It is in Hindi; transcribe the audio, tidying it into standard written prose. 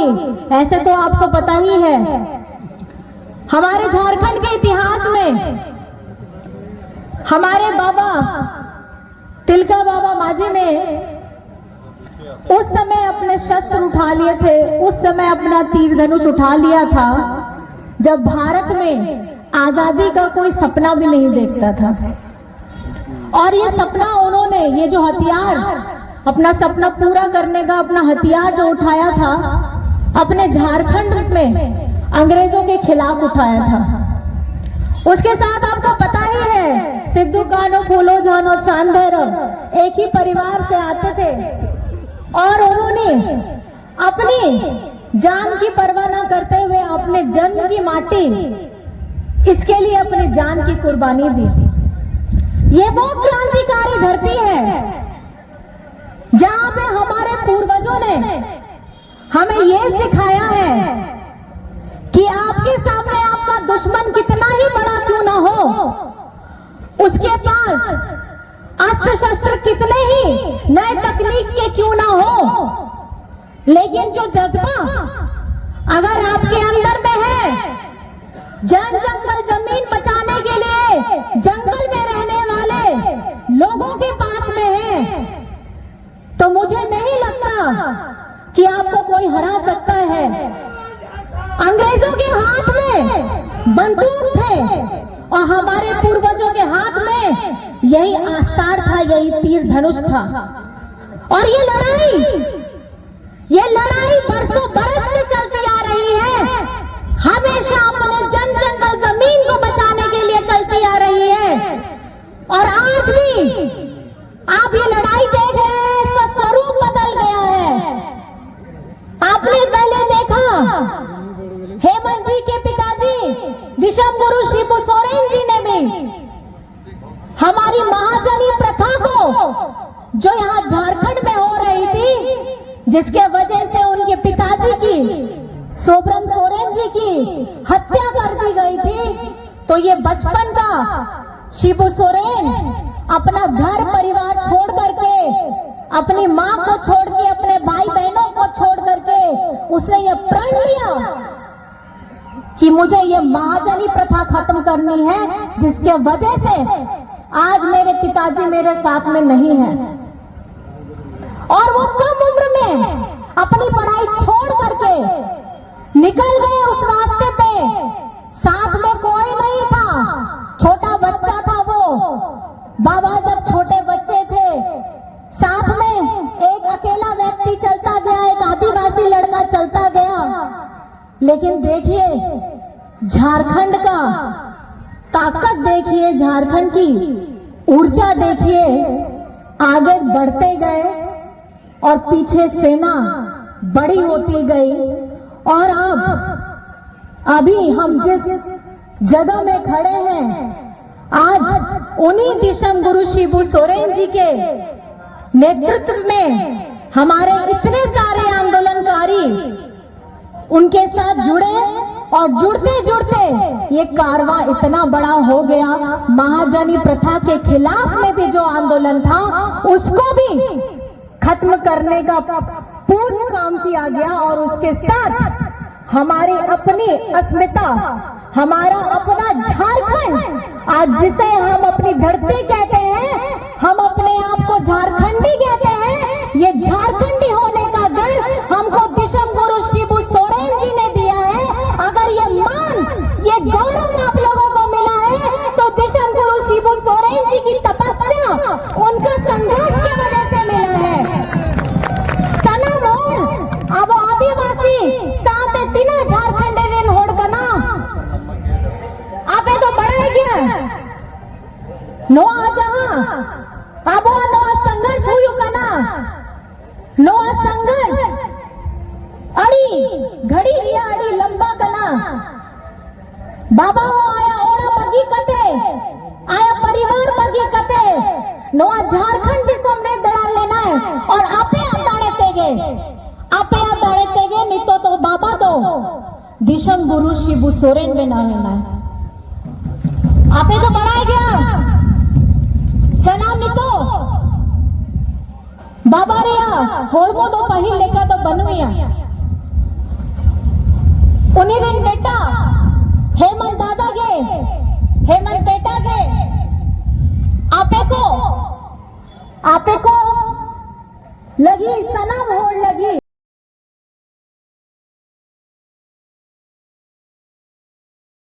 होगी, ऐसे तो आपको पता ही है। हमारे झारखंड के इतिहास में हमारे बाबा तिलका बाबा माझी ने उस समय अपने शस्त्र उठा लिए थे, उस समय अपना तीर धनुष उठा लिया था जब भारत में आजादी का कोई सपना भी नहीं देखता था। और ये सपना उन्होंने, ये जो हथियार, अपना सपना पूरा करने का अपना हथियार जो उठाया था, अपने झारखंड में अंग्रेजों के खिलाफ उठाया था। उसके साथ आपको पता ही है, सिद्धू कान्हू फूलो जानो चांद भैरव एक ही परिवार से आते थे और उन्होंने अपनी जान की परवाह न करते हुए अपने जन्म की माटी, इसके लिए अपनी जान की कुर्बानी दी। ये वो क्रांतिकारी धरती है जहां पे हमारे पूर्वजों ने हमें ये सिखाया है कि आपके सामने आपका दुश्मन कितना ही बड़ा क्यों ना हो, उसके पास अस्त्र शस्त्र कितने ही नए तकनीक के क्यों ना हो, लेकिन जो जज्बा अगर आपके अंदर में है, जंगल जमीन बचाने के लिए जंगल में रहने वाले लोगों के पास में है, तो मुझे नहीं लगता कि आपको कोई हरा सकता है। अंग्रेजों के हाथ में बंदूक थे और हमारे पूर्वजों के हाथ में यही आसार था, यही तीर धनुष था। और ये लड़ाई बरसों बरस से चलती आ रही है, हमेशा अपने जंगल जमीन को बचाने के लिए चलती आ रही है। और आज भी आप ये लड़ाई देख रहे हैं, इसका स्वरूप बदल गया है। आपने पहले देखा हेमंत जी के पिताजी दिशम गुरु शिबू सोरेन जी ने भी हमारी महाजनी प्रथा को, जो यहाँ झारखंड में हो रही थी, जिसके वजह से उनके पिताजी की, सोबरन सोरेन जी की हत्या कर दी गई थी, तो ये बचपन का शिबू सोरेन अपना घर परिवार छोड़ करके, अपनी माँ को छोड़ के, अपने भाई बहनों को छोड़ करके उसने ये प्रण लिया कि मुझे ये महाजनी प्रथा खत्म करनी है, जिसके वजह से आज मेरे पिताजी मेरे साथ में नहीं है। और वो कम उम्र में अपनी पढ़ाई छोड़ करके निकल गए उस रास्ते पे, साथ में कोई नहीं था, छोटा बच्चा था वो। बाबा जब छोटे बच्चे थे, साथ में एक अकेला व्यक्ति चलता गया, एक आदिवासी लड़का चलता गया। लेकिन देखिए झारखंड का ताकत, देखिए झारखंड की ऊर्जा, देखिए आगे बढ़ते गए और पीछे सेना बड़ी होती गई। और अब अभी हम जिस जगह में खड़े हैं, आज उन्हीं दिशम गुरु शिबू सोरेन जी के नेतृत्व में हमारे इतने सारे आंदोलनकारी उनके साथ जुड़े, और जुड़ते जुड़ते ये कारवां इतना बड़ा हो गया। महाजनी प्रथा के खिलाफ में भी जो आंदोलन था, उसको भी खत्म करने का पूर्ण काम किया गया। और उसके साथ हमारी अपनी अस्मिता, हमारा अपना झारखंड, आज जिसे हम अपनी धरती कहते हैं, हम अपने आप को झारखंडी कहते हैं, ये झारखंडी होने का गर्व हमको दिशम गुरु शिबू सोरेन जी ने दिया है। अगर ये मान, ये गौरव आप लोगों को मिला है, तो दिशम गुरु शिबू सोरेन जी की तपस्या, उनका संघर्ष की वजह से मिला है। अब आदिवासी साथ तीना झारखंड रेन होड़ कना आपे तो बड़ा है क्या नोआ जहां अब नोआ संघर्ष हुई कना, नोआ संघर्ष अड़ी घड़ी रिया अड़ी लंबा कना। बाबा आया ओरा बगी कते, आया परिवार बगी कते, नोआ झारखंड दिसम ने दड़ा लेना है। और आपे आताड़े तेगे, आपे आप दाड़े तेगे, नहीं तो बाबा तो दिशम गुरु शिबू सोरेन में ना है। आपे तो बड़ा है क्या सना, नहीं तो बाबा रिया होड़मो तो पहिल लेका तो बनुया। उन्हीं दिन बेटा हेमंत दादा गे, हेमंत बेटा गे आपे को लगी सनम होड़ लगी।